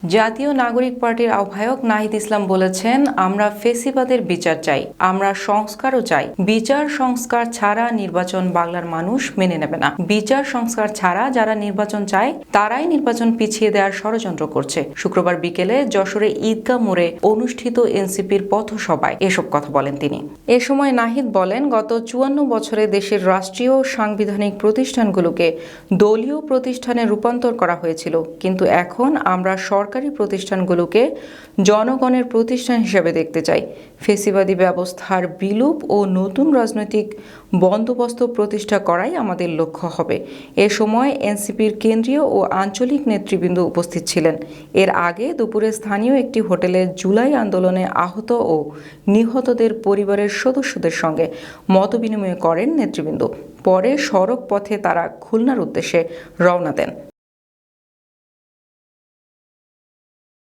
জাতীয় নাগরিক পার্টির আহ্বায়ক নাহিদ ইসলাম বলেছেন, আমরা ফেসিবাদের বিচার চাই, আমরা সংস্কারও চাই। বিচার সংস্কার ছাড়া নির্বাচন বাংলার মানুষ মেনে নেবে না। বিচার সংস্কার ছাড়া যারা নির্বাচন চায় তারাই নির্বাচন পিছিয়ে দেওয়ার ষড়যন্ত্র করছে। শুক্রবার বিকেলে যশোরে ঈদগাহ মোড়ে অনুষ্ঠিত এনসিপির পথসভায় এসব কথা বলেন তিনি। এ সময় নাহিদ বলেন, গত ৫৪ বছরে দেশের রাষ্ট্রীয় সাংবিধানিক প্রতিষ্ঠানগুলোকে দলীয় প্রতিষ্ঠানে রূপান্তর করা হয়েছিল, কিন্তু এখন আমরা সরকারি প্রতিষ্ঠানগুলোকে জনগণের প্রতিষ্ঠান হিসেবে দেখতে চাই। ফেসিবাদী ব্যবস্থার বিলোপ ও নতুন রাজনৈতিক বন্দোবস্ত প্রতিষ্ঠা করাই আমাদের লক্ষ্য হবে। এ সময় এনসিপির কেন্দ্রীয় ও আঞ্চলিক নেতৃবৃন্দ উপস্থিত ছিলেন। এর আগে দুপুরে স্থানীয় একটি হোটেলে জুলাই আন্দোলনে আহত ও নিহতদের পরিবারের সদস্যদের সঙ্গে মতবিনিময় করেন নেতৃবৃন্দ। পরে সড়ক পথে তারা খুলনার উদ্দেশ্যে রওনা দেন।